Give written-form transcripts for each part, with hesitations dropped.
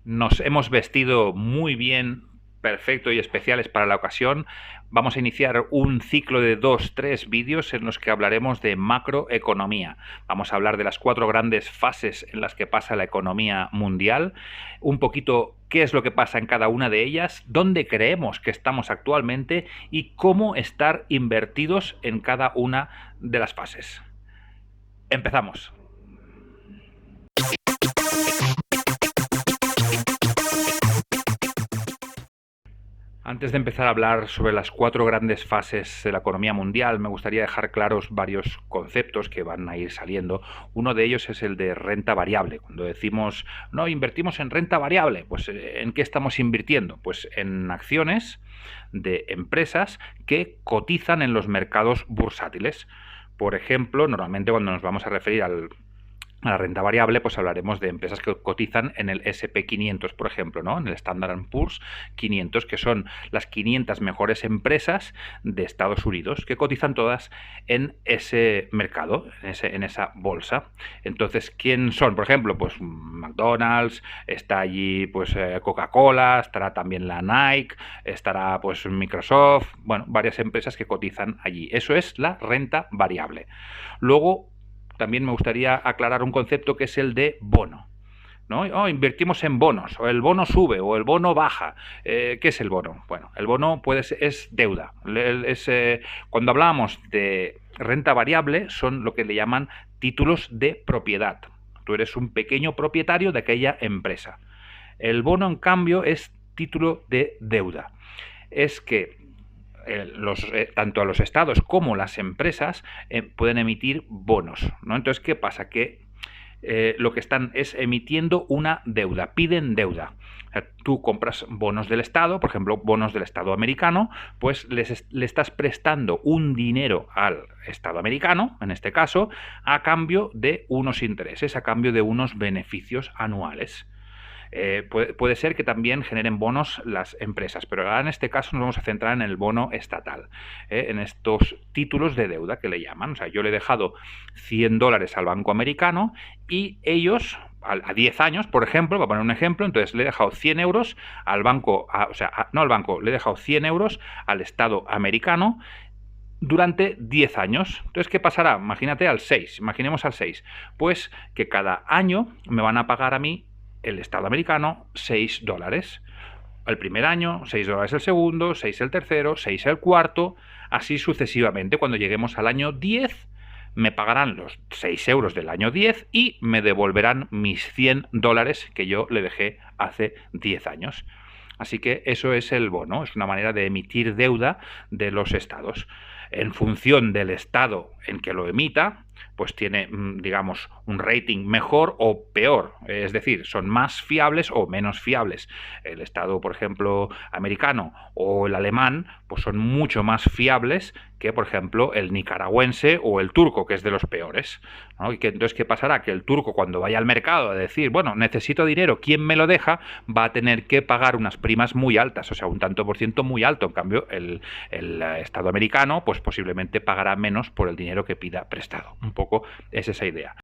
Nos hemos vestido muy bien, perfecto y especiales para la ocasión. Vamos a iniciar un ciclo de 2, 3 vídeos en los que hablaremos de macroeconomía. Vamos a hablar de las 4 grandes fases en las que pasa la economía mundial, un poquito qué es lo que pasa en cada una de ellas, dónde creemos que estamos actualmente y cómo estar invertidos en cada una de las fases. Empezamos. Antes de empezar a hablar sobre las 4 grandes fases de la economía mundial, me gustaría dejar claros varios conceptos que van a ir saliendo. Uno de ellos es el de renta variable. Cuando decimos, no, invertimos en renta variable, pues ¿en qué estamos invirtiendo? Pues en acciones de empresas que cotizan en los mercados bursátiles. Por ejemplo, normalmente cuando nos vamos a referir a la renta variable, pues hablaremos de empresas que cotizan en el S&P 500, por ejemplo, ¿no? En el Standard & Poor's 500, que son las 500 mejores empresas de Estados Unidos, que cotizan todas en ese mercado, en esa bolsa. Entonces, ¿quién son? Por ejemplo, pues McDonald's, está allí pues Coca-Cola, estará también la Nike, estará pues Microsoft, bueno, varias empresas que cotizan allí. Eso es la renta variable. Luego, también me gustaría aclarar un concepto que es el de bono, ¿no? Oh, invertimos en bonos, o el bono sube, o el bono baja. ¿Qué es el bono? Bueno, el bono es deuda. Cuando hablamos de renta variable, son lo que le llaman títulos de propiedad. Tú eres un pequeño propietario de aquella empresa. El bono, en cambio, es título de deuda. Es que tanto a los estados como las empresas pueden emitir bonos, ¿no? Entonces, ¿qué pasa? Que lo que están es emitiendo una deuda, piden deuda. O sea, tú compras bonos del Estado, por ejemplo, bonos del Estado americano, pues le estás prestando un dinero al Estado americano, en este caso, a cambio de unos intereses, a cambio de unos beneficios anuales. Puede ser que también generen bonos las empresas, pero ahora en este caso nos vamos a centrar en el bono estatal, en estos títulos de deuda que le llaman. O sea, yo le he dejado $100 al banco americano y ellos, a 10 años, por ejemplo, voy a poner un ejemplo, entonces le he dejado 100 euros al banco, no al banco, le he dejado 100 euros al Estado americano durante 10 años. Entonces, ¿qué pasará? Imagínate al 6, imaginemos al 6. Pues que cada año me van a pagar a mí el Estado americano $6. El primer año, $6 el segundo, 6 el tercero, 6 el cuarto, así sucesivamente. Cuando lleguemos al año 10, me pagarán los 6 euros del año 10 y me devolverán mis $100 que yo le dejé hace 10 años. Así que eso es el bono, es una manera de emitir deuda de los estados. En función del estado en que lo emita, pues tiene, digamos, un rating mejor o peor. Es decir, son más fiables o menos fiables. El estado, por ejemplo, americano o el alemán, pues son mucho más fiables que, por ejemplo, el nicaragüense o el turco, que es de los peores, ¿no? Y que entonces, ¿qué pasará? Que el turco, cuando vaya al mercado a decir, bueno, necesito dinero, ¿quién me lo deja? Va a tener que pagar unas primas muy altas, o sea, un tanto por ciento muy alto. En cambio, el estado americano, pues posiblemente pagará menos por el dinero que pida prestado. Un poco es esa idea.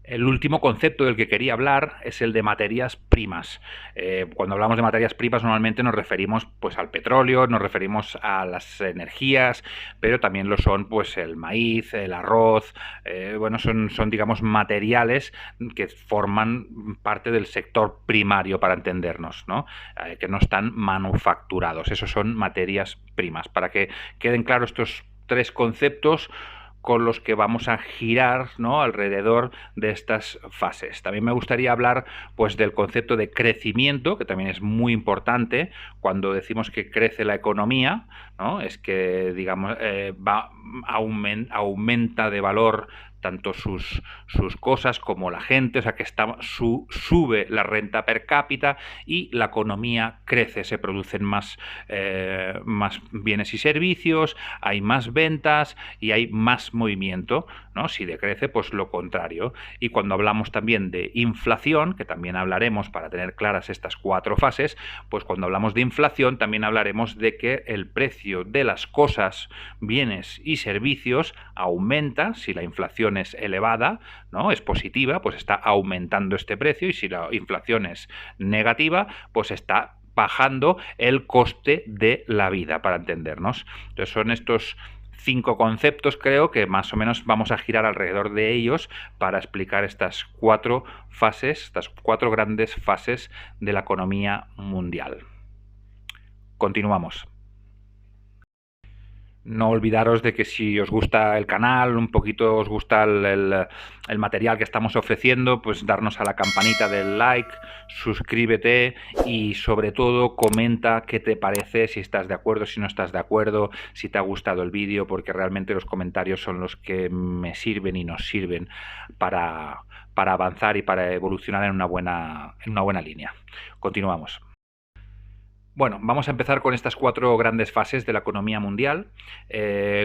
El último concepto del que quería hablar es el de materias primas. Cuando hablamos de materias primas normalmente nos referimos pues al petróleo, nos referimos a las energías, pero también lo son pues el maíz, el arroz, bueno, son digamos materiales que forman parte del sector primario para entendernos, ¿no? Que no están manufacturados. Esos son materias primas. Para que queden claros estos 3 conceptos con los que vamos a girar, ¿no?, alrededor de estas fases. También me gustaría hablar pues del concepto de crecimiento, que también es muy importante. Cuando decimos que crece la economía, ¿no?, es que digamos aumenta de valor tanto sus cosas como la gente, o sea que sube la renta per cápita y la economía crece, se producen más bienes y servicios, hay más ventas y hay más movimiento, ¿no? Si decrece, pues lo contrario. Y cuando hablamos también de inflación, que también hablaremos para tener claras estas 4 fases, pues cuando hablamos de inflación también hablaremos de que el precio de las cosas, bienes y servicios aumenta si la inflación inflación es elevada, ¿no? Es positiva, pues está aumentando este precio, y si la inflación es negativa, pues está bajando el coste de la vida, para entendernos. Entonces son estos 5 conceptos, creo, que más o menos vamos a girar alrededor de ellos para explicar estas 4 fases, estas 4 grandes fases de la economía mundial. Continuamos. No olvidaros de que si os gusta el canal, un poquito os gusta el material que estamos ofreciendo, pues darnos a la campanita del like, suscríbete y sobre todo comenta qué te parece, si estás de acuerdo, si no estás de acuerdo, si te ha gustado el vídeo, porque realmente los comentarios son los que me sirven y nos sirven para avanzar y para evolucionar en una buena línea. Continuamos. Bueno, vamos a empezar con estas 4 grandes fases de la economía mundial.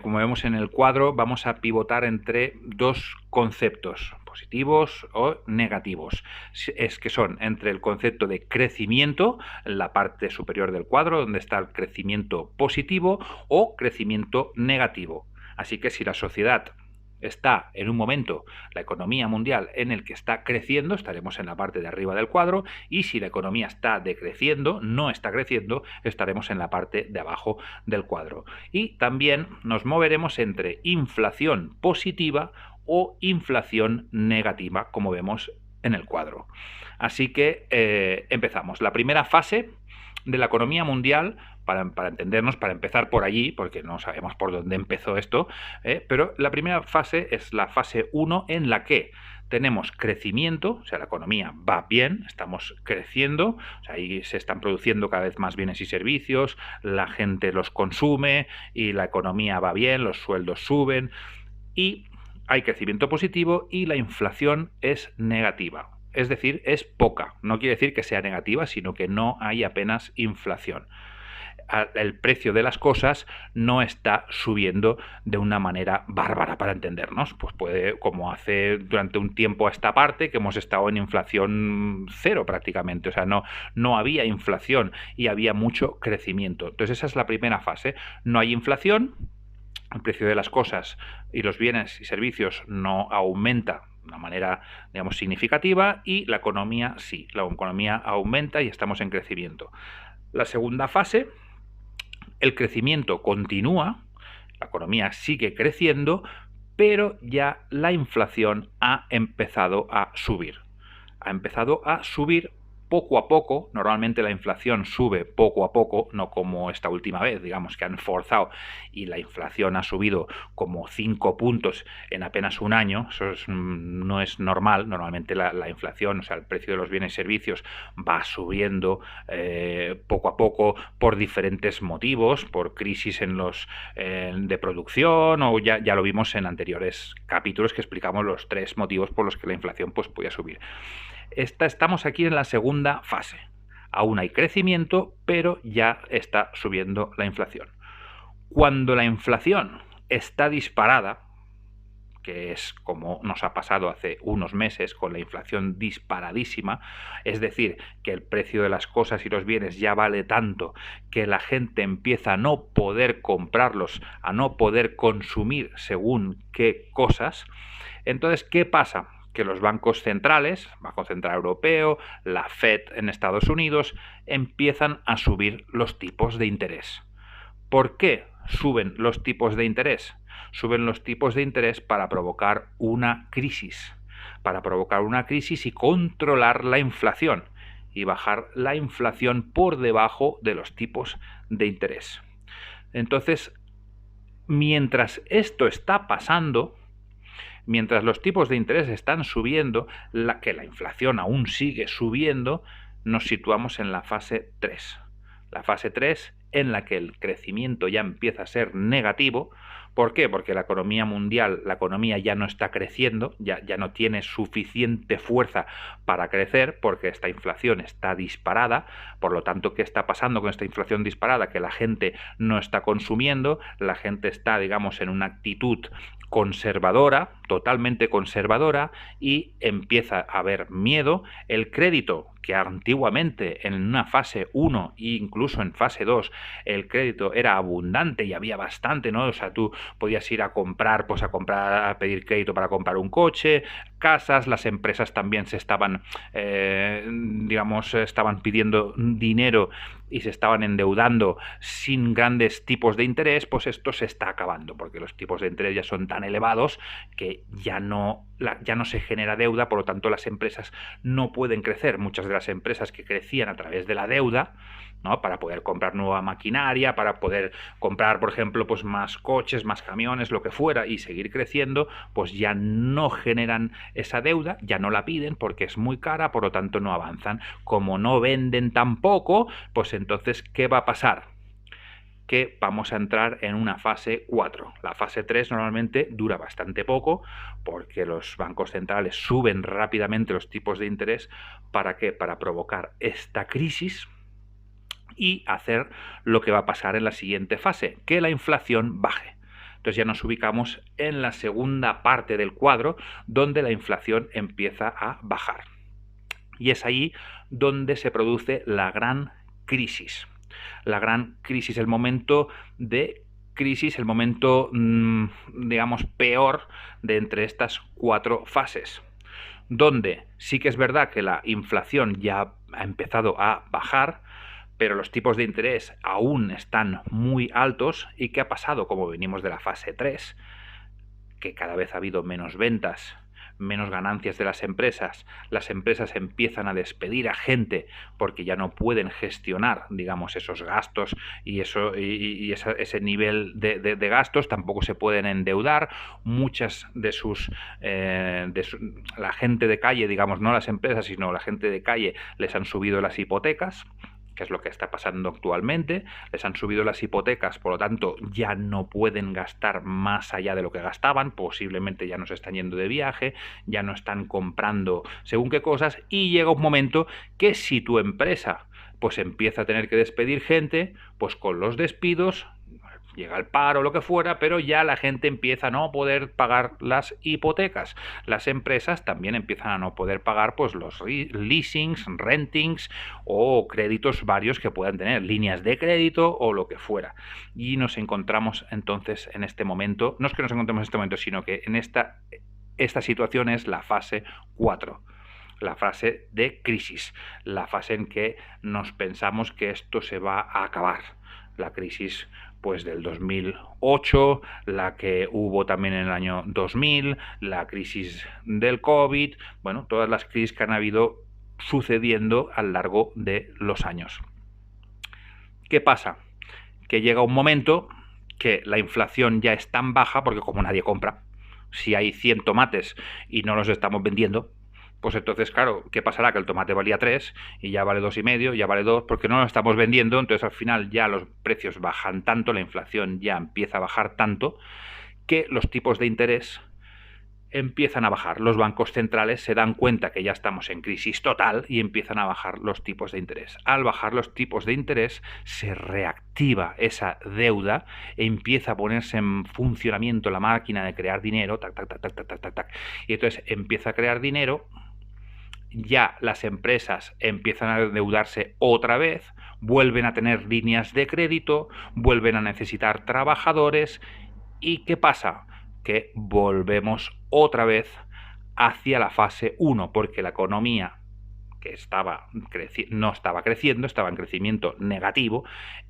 Como vemos en el cuadro, vamos a pivotar entre 2 conceptos, positivos o negativos. Es que son entre el concepto de crecimiento, en la parte superior del cuadro, donde está el crecimiento positivo, o crecimiento negativo. Así que si la sociedad está en un momento, la economía mundial, en el que está creciendo, estaremos en la parte de arriba del cuadro, y si la economía está decreciendo, no está creciendo, estaremos en la parte de abajo del cuadro. Y también nos moveremos entre inflación positiva o inflación negativa, como vemos en el cuadro. Así que empezamos. La primera fase de la economía mundial, para entendernos, para empezar por allí, porque no sabemos por dónde empezó esto, pero la primera fase es la fase 1, en la que tenemos crecimiento, o sea, la economía va bien, estamos creciendo, o sea, ahí se están produciendo cada vez más bienes y servicios, la gente los consume y la economía va bien, los sueldos suben y hay crecimiento positivo, y la inflación es negativa. Es decir, es poca. No quiere decir que sea negativa, sino que no hay apenas inflación. El precio de las cosas no está subiendo de una manera bárbara, para entendernos. Pues puede, como hace durante un tiempo a esta parte, que hemos estado en inflación cero prácticamente. O sea, no había inflación y había mucho crecimiento. Entonces esa es la primera fase. No hay inflación, el precio de las cosas y los bienes y servicios no aumenta de una manera, digamos, significativa, y la economía sí, la economía aumenta y estamos en crecimiento. La segunda fase, el crecimiento continúa, la economía sigue creciendo, pero ya la inflación ha empezado a subir. Ha empezado a subir poco a poco. Normalmente la inflación sube poco a poco, no como esta última vez, digamos, que han forzado y la inflación ha subido como 5 puntos en apenas un año. Eso no es normal. Normalmente la inflación, o sea, el precio de los bienes y servicios va subiendo poco a poco por diferentes motivos, por crisis en los de producción, o ya lo vimos en anteriores capítulos que explicamos los 3 motivos por los que la inflación pues podía subir. Estamos aquí en la segunda fase. Aún hay crecimiento, pero ya está subiendo la inflación. Cuando la inflación está disparada, que es como nos ha pasado hace unos meses con la inflación disparadísima, es decir, que el precio de las cosas y los bienes ya vale tanto que la gente empieza a no poder comprarlos, a no poder consumir según qué cosas. Entonces, ¿qué pasa? Que los bancos centrales, Banco Central Europeo, la Fed en Estados Unidos, empiezan a subir los tipos de interés. ¿Por qué suben los tipos de interés? Suben los tipos de interés para provocar una crisis. Para provocar una crisis y controlar la inflación. Y bajar la inflación por debajo de los tipos de interés. Entonces, mientras esto está pasando, mientras los tipos de interés están subiendo, que la inflación aún sigue subiendo, nos situamos en la fase 3. La fase 3, en la que el crecimiento ya empieza a ser negativo. ¿Por qué? Porque la economía mundial, la economía ya no está creciendo, ya no tiene suficiente fuerza para crecer, porque esta inflación está disparada. Por lo tanto, ¿qué está pasando con esta inflación disparada? Que la gente no está consumiendo, la gente está, digamos, en una actitud conservadora, totalmente conservadora, y empieza a haber miedo. El crédito, que antiguamente en una fase 1 e incluso en fase 2 el crédito era abundante y había bastante, ¿no? O sea, tú podías ir a comprar, pues a pedir crédito para comprar un coche, casas, las empresas también se estaban, estaban pidiendo dinero y se estaban endeudando sin grandes tipos de interés, pues esto se está acabando, porque los tipos de interés ya son tan elevados que ya no se genera deuda, por lo tanto las empresas no pueden crecer. Muchas de las empresas que crecían a través de la deuda, ¿no? Para poder comprar nueva maquinaria, para poder comprar, por ejemplo, pues más coches, más camiones, lo que fuera, y seguir creciendo, pues ya no generan esa deuda, ya no la piden porque es muy cara, por lo tanto no avanzan. Como no venden tampoco, pues entonces, ¿qué va a pasar? Que vamos a entrar en una fase 4. La fase 3 normalmente dura bastante poco porque los bancos centrales suben rápidamente los tipos de interés. ¿Para qué? Para provocar esta crisis y hacer lo que va a pasar en la siguiente fase, que la inflación baje. Entonces ya nos ubicamos en la segunda parte del cuadro donde la inflación empieza a bajar. Y es ahí donde se produce la gran crisis. La gran crisis, el momento de crisis, el momento, digamos, peor de entre estas 4 fases, donde sí que es verdad que la inflación ya ha empezado a bajar, pero los tipos de interés aún están muy altos. ¿Y qué ha pasado? Como venimos de la fase 3, que cada vez ha habido menos ventas, menos ganancias de las empresas empiezan a despedir a gente porque ya no pueden gestionar, digamos, esos gastos y ese nivel de gastos, tampoco se pueden endeudar. Muchas de la gente de calle, digamos, no las empresas, sino la gente de calle, les han subido las hipotecas, que es lo que está pasando actualmente. Les han subido las hipotecas, por lo tanto ya no pueden gastar más allá de lo que gastaban, posiblemente ya no se están yendo de viaje, ya no están comprando según qué cosas, y llega un momento que si tu empresa pues empieza a tener que despedir gente, pues con los despidos llega el paro o lo que fuera, pero ya la gente empieza a no poder pagar las hipotecas. Las empresas también empiezan a no poder pagar pues los leasings, rentings o créditos varios que puedan tener, líneas de crédito o lo que fuera. Y nos encontramos entonces en este momento, no es que nos encontremos en este momento, sino que en esta situación es la fase 4. La fase de crisis, la fase en que nos pensamos que esto se va a acabar. La crisis pues del 2008, la que hubo también en el año 2000, la crisis del COVID, bueno, todas las crisis que han habido sucediendo a lo largo de los años. ¿Qué pasa? Que llega un momento que la inflación ya es tan baja, porque como nadie compra, si hay 100 tomates y no los estamos vendiendo, pues entonces, claro, ¿qué pasará? Que el tomate valía 3 y ya vale 2,5, ya vale 2, porque no lo estamos vendiendo. Entonces al final ya los precios bajan tanto, la inflación ya empieza a bajar tanto, que los tipos de interés empiezan a bajar. Los bancos centrales se dan cuenta que ya estamos en crisis total y empiezan a bajar los tipos de interés. Al bajar los tipos de interés se reactiva esa deuda, empieza a ponerse en funcionamiento la máquina de crear dinero, tac, tac, tac, tac, tac, tac, tac, y entonces empieza a crear dinero. Ya las empresas empiezan a endeudarse otra vez, vuelven a tener líneas de crédito, vuelven a necesitar trabajadores. ¿Y qué pasa? Que volvemos otra vez hacia la fase 1, porque la economía que no estaba creciendo, estaba en crecimiento negativo,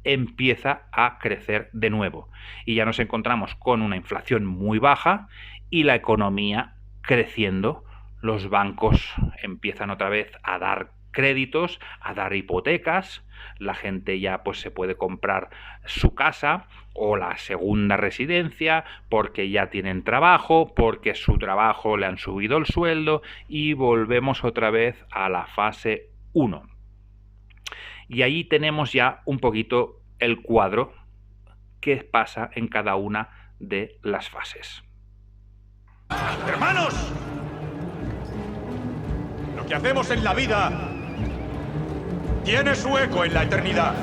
empieza a crecer de nuevo. Y ya nos encontramos con una inflación muy baja y la economía creciendo. Los bancos empiezan otra vez a dar créditos, a dar hipotecas, la gente ya pues se puede comprar su casa o la segunda residencia porque ya tienen trabajo, porque su trabajo le han subido el sueldo, y volvemos otra vez a la fase 1. Y ahí tenemos ya un poquito el cuadro que pasa en cada una de las fases. ¡Hermanos! Lo que hacemos en la vida tiene su eco en la eternidad.